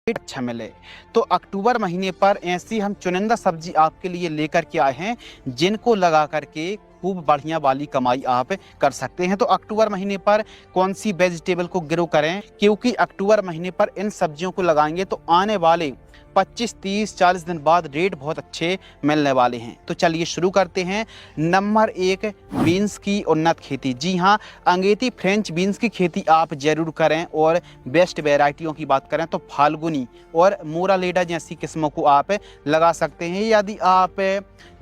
Rate अच्छा मिले। तो अक्टूबर महीने पर ऐसी हम चुनिंदा सब्जी आपके लिए लेकर के आए हैं जिनको लगा करके खूब बढ़िया वाली कमाई आप कर सकते हैं। तो अक्टूबर महीने पर कौन सी वेजिटेबल को ग्रो करें, क्योंकि अक्टूबर महीने पर इन सब्जियों को लगाएंगे तो आने वाले 25, 30, 40 दिन बाद रेट बहुत अच्छे मिलने वाले हैं। तो चलिए शुरू करते हैं। नंबर 1, बीन्स की उन्नत खेती। जी हाँ, अंगेती फ्रेंच बीन्स की खेती आप जरूर करें। और बेस्ट वैरायटियों की बात करें तो फाल्गुनी और मोरालेडा जैसी किस्मों को आप लगा सकते हैं। यदि आप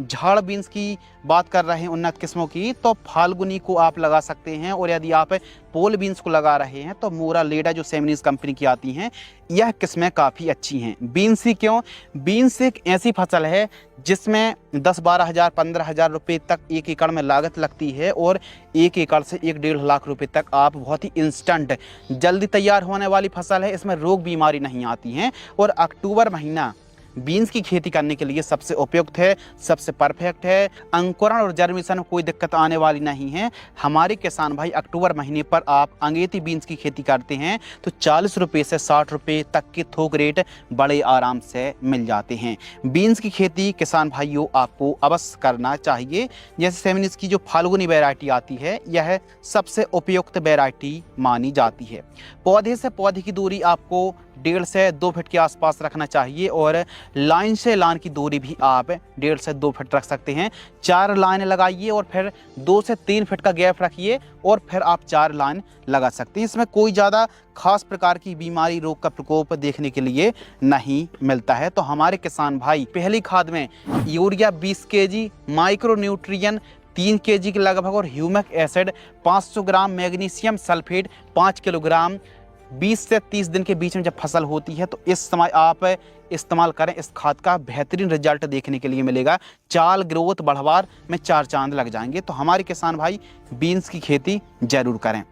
झाड़ बीन्स की बात कर रहे हैं उन्नत किस्मों की, तो फाल्गुनी को आप लगा सकते हैं। और यदि आप पोल बीन्स को लगा रहे हैं तो मोरालेडा जो सेमिनीज कंपनी की आती हैं, यह किस्में काफ़ी अच्छी हैं। बीन्स ही क्यों, बीन्स एक ऐसी फसल है जिसमें 10-12 हज़ार 15 हज़ार रुपये तक एक एकड़ में लागत लगती है। और एक एकड़ से 1-1.5 लाख रुपए तक आप बहुत ही इंस्टेंट जल्दी तैयार होने वाली फसल है। इसमें रोग बीमारी नहीं आती हैं। और अक्टूबर महीना बीन्स की खेती करने के लिए सबसे उपयुक्त है, सबसे परफेक्ट है। अंकुरण और जर्मिनेशन में कोई दिक्कत आने वाली नहीं है। हमारे किसान भाई अक्टूबर महीने पर आप अंगेती बीन्स की खेती करते हैं तो 40 रुपये से 60 रुपये तक के थोक रेट बड़े आराम से मिल जाते हैं। बीन्स की खेती किसान भाइयों आपको अवश्य करना चाहिए। जैसे सेमिनिस की जो फाल्गुनी वैरायटी आती है, यह सबसे उपयुक्त वैरायटी मानी जाती है। पौधे से पौधे की दूरी आपको 1.5 से 2 फीट के आसपास रखना चाहिए। और लाइन से लाइन की दूरी भी आप 1.5 से 2 फीट रख सकते हैं। 4 लाइन लगाइए और फिर 2 से 3 फीट का गैप रखिए और फिर आप 4 लाइन लगा सकते हैं। इसमें कोई ज़्यादा खास प्रकार की बीमारी रोग का प्रकोप देखने के लिए नहीं मिलता है। तो हमारे किसान भाई पहली खाद में urea 20 kg, micro nutrient 3 kg के लगभग और ह्यूमिक एसिड 500 ग्राम, मैग्नीशियम सल्फेट 5 किलोग्राम 20 से 30 दिन के बीच में जब फसल होती है तो इस समय आप इस्तेमाल करें। इस खाद का बेहतरीन रिजल्ट देखने के लिए मिलेगा। चाल ग्रोथ बढ़वार में 4 चांद लग जाएंगे। तो हमारे किसान भाई बीन्स की खेती जरूर करें।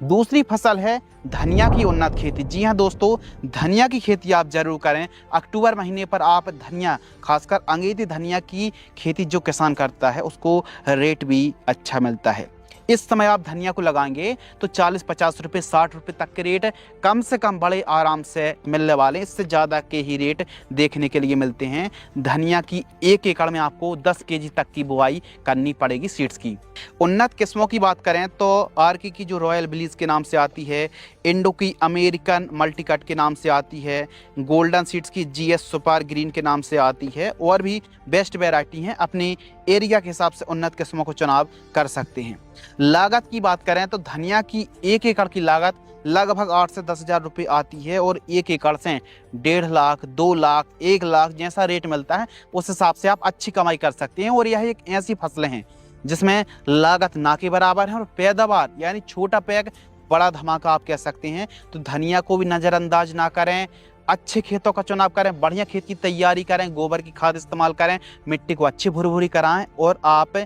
दूसरी फसल है धनिया की उन्नत खेती। जी हाँ दोस्तों, धनिया की खेती आप जरूर करें। अक्टूबर महीने पर आप धनिया, खासकर अंगेती धनिया की खेती जो किसान करता है उसको रेट भी अच्छा मिलता है। इस समय आप धनिया को लगाएंगे तो 40-50 रुपये 60 रुपये तक के रेट कम से कम बड़े आराम से मिलने वाले, इससे ज़्यादा के ही रेट देखने के लिए मिलते हैं। धनिया की 1 एकड़ में आपको 10 kg तक की बुआई करनी पड़ेगी सीड्स की। उन्नत किस्मों की बात करें तो आरके की जो रॉयल ब्लीज के नाम से आती है, इंडो की अमेरिकन मल्टीकट के नाम से आती है, गोल्डन सीड्स की जीएस सुपर ग्रीन के नाम से आती है, और भी बेस्ट वैरायटी हैं। अपने एरिया के हिसाब से उन्नत किस्मों को चुनाव कर सकते हैं। लागत की बात करें तो धनिया की 1 एकड़ की लागत लगभग 8 से 10 हज़ार रुपये आती है। और 1 एकड़ से 1.5 लाख, 2 लाख, 1 लाख जैसा रेट मिलता है उस हिसाब से आप अच्छी कमाई कर सकते हैं। और यह एक ऐसी फसलें हैं जिसमें लागत ना के बराबर है और पैदावार यानी छोटा पैग बड़ा धमाका आप कह सकते हैं। तो धनिया को भी नज़रअंदाज ना करें, अच्छे खेतों का चुनाव करें, बढ़िया खेत की तैयारी करें, गोबर की खाद इस्तेमाल करें, मिट्टी को अच्छी भुरभुरी कराएं और आप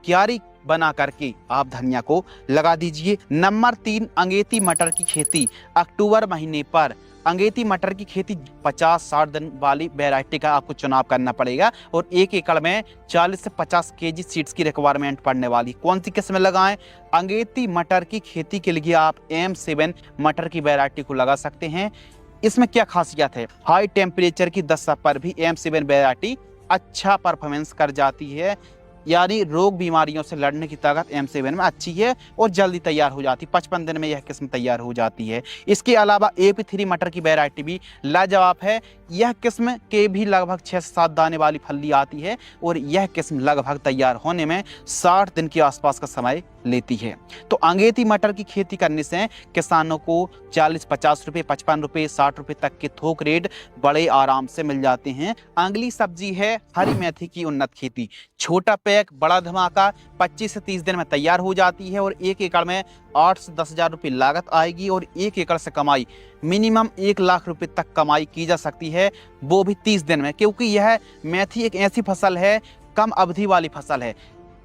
क्यारी बना करके आप धनिया को लगा दीजिए। नंबर 3, अंगेती मटर की खेती। अक्टूबर महीने पर अंगेती मटर की खेती 50-60 दिन वाली वैरायटी का आपको चुनाव करना पड़ेगा। और 1 एकड़ में 40 से 50 kg सीड्स की रिक्वायरमेंट पड़ने वाली। कौन सी किस्म लगाएं? अंगेती मटर की खेती के लिए आप M7 मटर की वैरायटी को लगा सकते हैं। इसमें क्या खासियत है, हाई टेम्परेचर की दशा पर भी M7 वैरायटी अच्छा परफॉर्मेंस कर जाती है। यानी रोग बीमारियों से लड़ने की ताकत M7 में अच्छी है और जल्दी तैयार हो जाती है। 55 दिन में यह किस्म तैयार हो जाती है। इसके अलावा AP3 मटर की वैरायटी भी लाजवाब है। यह किस्म के भी लगभग 6 से 7 दाने वाली फली आती है और यह किस्म लगभग तैयार होने में 60 दिन के आसपास का समय लेती है। तो अंगेती मटर की खेती करने से किसानों को 40-50 रुपये, 55 रुपये, 60 रुपये तक के थोक रेट बड़े आराम से मिल जाते हैं। अगली सब्जी है हरी मेथी की उन्नत खेती। छोटा पैक बड़ा धमाका 25 से 30 दिन में तैयार हो जाती है। और 1 एकड़ में 8 से 10 हज़ार रुपये लागत आएगी और 1 एकड़ से कमाई मिनिमम 1 लाख रुपए तक कमाई की जा सकती है, वो भी 30 दिन में। क्योंकि यह मेथी एक ऐसी फसल है, कम अवधि वाली फसल है।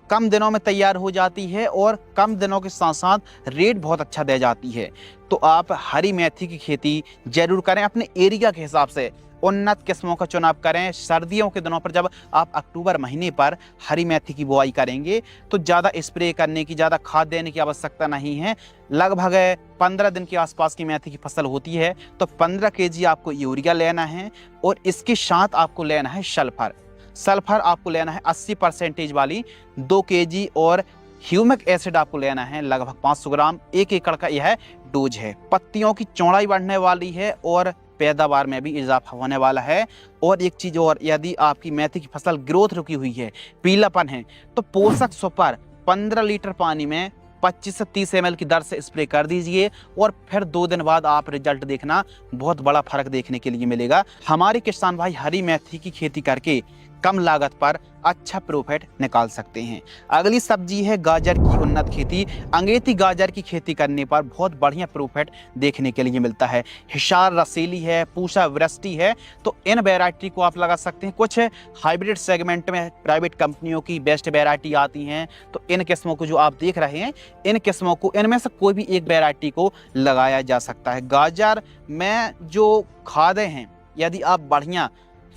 कम दिनों में तैयार हो जाती है और कम दिनों के साथ साथ रेट बहुत अच्छा दे जाती है। तो आप हरी मेथी की खेती जरूर करें, अपने एरिया के हिसाब से उन्नत किस्मों का चुनाव करें। सर्दियों के दिनों पर जब आप अक्टूबर महीने पर हरी मेथी की बुआई करेंगे तो ज़्यादा स्प्रे करने की, ज़्यादा खाद देने की आवश्यकता नहीं है। लगभग 15 दिन के आसपास की मेथी की फसल होती है, तो 15 केजी आपको यूरिया लेना है और इसके साथ आपको लेना है सल्फर। सल्फर आपको लेना है 80% वाली 2 केजी और ह्यूमिक एसिड आपको लेना है लगभग 500 ग्राम। 1 एकड़ का यह डोज है। पत्तियों की चौड़ाई बढ़ने वाली है और पैदावार में भी इजाफा होने वाला है। और एक चीज़ और, यदि आपकी मेथी की फसल ग्रोथ रुकी हुई है, पीलापन है, तो पोषक सुपर 15 लीटर पानी में 25 से 30 ml की दर से स्प्रे कर दीजिए और फिर 2 दिन बाद आप रिजल्ट देखना, बहुत बड़ा फर्क देखने के लिए मिलेगा। हमारे किसान भाई हरी मेथी की खेती करके कम लागत पर अच्छा प्रॉफिट निकाल सकते हैं। अगली सब्जी है गाजर की उन्नत खेती। अंगेती गाजर की खेती करने पर बहुत बढ़िया प्रॉफिट देखने के लिए मिलता है। हिसार रसीली है, पूसा वृष्टि है, तो इन वैरायटी को आप लगा सकते हैं। कुछ हाइब्रिड सेगमेंट में प्राइवेट कंपनियों की बेस्ट वैरायटी आती हैं, तो इन किस्मों को जो आप देख रहे हैं, इन किस्मों को, इनमें से कोई भी एक वैरायटी को लगाया जा सकता है। गाजर में जो खादें हैं, यदि आप बढ़िया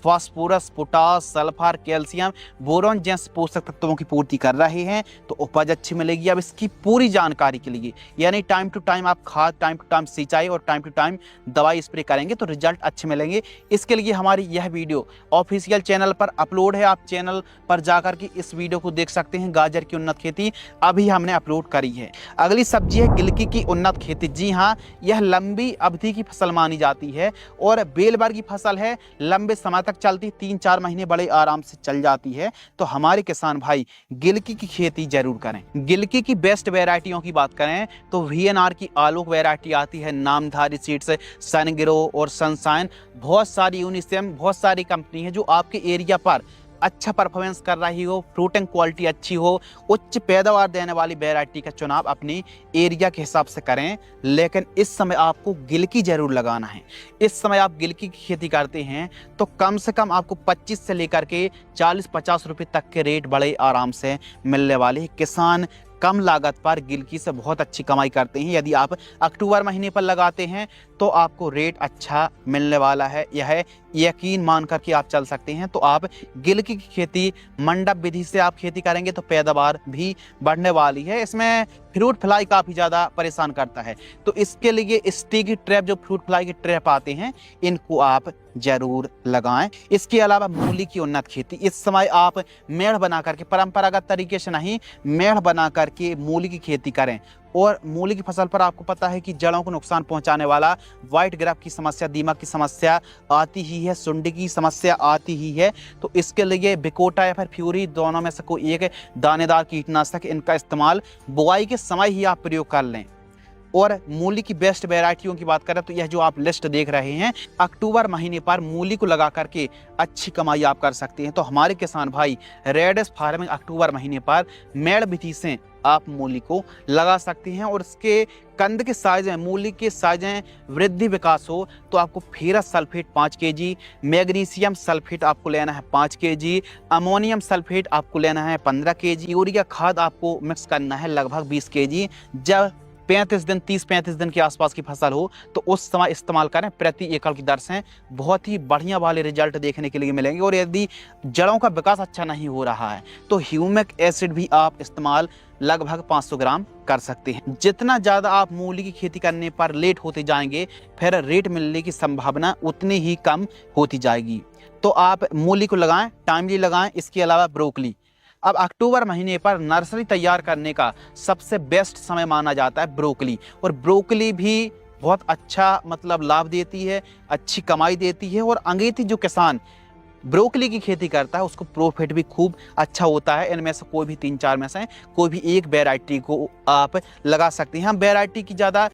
phosphorus, potash, sulphur, calcium, boron जैसे पोषक तत्वों की पूर्ति कर रहे हैं तो उपज अच्छी मिलेगी। अब इसकी पूरी जानकारी के लिए, यानी टाइम टू टाइम आप खाद, टाइम टू टाइम सिंचाई और टाइम टू टाइम दवाई स्प्रे करेंगे तो रिजल्ट अच्छे मिलेंगे। इसके लिए हमारी यह वीडियो ऑफिशियल चैनल पर अपलोड है। आप चैनल पर जाकर के इस वीडियो को देख सकते हैं। गाजर की उन्नत खेती अभी हमने अपलोड करी है। अगली सब्जी है गिलकी की उन्नत खेती। जी हाँ, यह लंबी अवधि की फसल मानी जाती है और बेल वर्ग की फसल है। लंबे समय तक चलती, 3-4 महीने बड़े आराम से चल जाती है। तो हमारे किसान भाई गिलकी की खेती जरूर करें। गिलकी की बेस्ट वैरायटियों की बात करें तो VNR की आलोक वैरायटी आती है, नामधारी सीड्स, सनग्रो और सनशाइन, बहुत सारी यूनिसेम, बहुत सारी कंपनी है जो आपके एरिया पर अच्छा परफॉर्मेंस कर रही हो, फ्रूटिंग क्वालिटी अच्छी हो, उच्च पैदावार देने वाली वैरायटी का चुनाव अपनी एरिया के हिसाब से करें। लेकिन इस समय आपको गिलकी जरूर लगाना है। इस समय आप गिलकी की खेती करते हैं तो कम से कम आपको 25 से लेकर के 40-50 रुपए तक के रेट बड़े आराम से मिलने वाले हैं। किसान कम लागत पर गिलकी से बहुत अच्छी कमाई करते हैं। यदि आप अक्टूबर महीने पर लगाते हैं तो आपको रेट अच्छा मिलने वाला है, यह यकीन मान करके आप चल सकते हैं। तो आप गिलकी की खेती मंडप विधि से आप खेती करेंगे तो पैदावार भी बढ़ने वाली है। इसमें फ्रूट फ्लाई काफ़ी ज़्यादा परेशान करता है, तो इसके लिए स्टिकी ट्रैप, जो फ्रूट फ्लाई के ट्रैप आते हैं, इनको आप जरूर लगाएं। इसके अलावा मूली की उन्नत खेती। इस समय आप मेढ़ बना करके, परंपरागत तरीके से नहीं, मेढ़ बना करके मूली की खेती करें। और मूली की फसल पर आपको पता है कि जड़ों को नुकसान पहुंचाने वाला व्हाइट ग्राफ की समस्या, दीमक की समस्या आती ही है, सुंडी की समस्या आती ही है। तो इसके लिए बिकोटा या फिर फ्यूरी, दोनों में से कोई एक दानेदार कीटनाशक, इनका इस्तेमाल बुआई के समय ही आप प्रयोग कर लें। और मूली की बेस्ट वैरायटियों की बात करें तो यह जो आप लिस्ट देख रहे हैं, अक्टूबर महीने पर मूली को लगा करके अच्छी कमाई आप कर सकते हैं। तो हमारे किसान भाई रेडिस फार्मिंग अक्टूबर महीने पर मेड़ विधि से आप मूली को लगा सकते हैं। और इसके कंद के साइजें, मूली के साइजें वृद्धि विकास हो तो आपको ferrous sulphate 5 KG, magnesium sulphate आपको लेना है 5 केजी, अमोनियम सल्फेट आपको लेना है 15 केजी, यूरिया खाद आपको मिक्स करना है लगभग 20 केजी। जब 35 दिन, 30-35 दिन के आसपास की फसल हो तो उस समय इस्तेमाल करें। प्रति एकड़ की दर से बहुत ही बढ़िया वाले रिजल्ट देखने के लिए मिलेंगे। और यदि जड़ों का विकास अच्छा नहीं हो रहा है तो ह्यूमिक एसिड भी आप इस्तेमाल लगभग 500 ग्राम कर सकते हैं। जितना ज़्यादा आप मूली की खेती करने पर लेट होते जाएंगे, फिर रेट मिलने की संभावना उतनी ही कम होती जाएगी। तो आप मूली को लगाएं, टाइमली लगाएं। इसके अलावा ब्रोकली, अब अक्टूबर महीने पर नर्सरी तैयार करने का सबसे बेस्ट समय माना जाता है ब्रोकली। और ब्रोकली भी बहुत अच्छा मतलब लाभ देती है, अच्छी कमाई देती है। और अंगेती जो किसान ब्रोकली की खेती करता है उसको प्रॉफिट भी खूब अच्छा होता है। इनमें से कोई भी 3-4 में से कोई भी एक वैरायटी को आप लगा सकते हैं। हम वैरायटी की ज़्यादा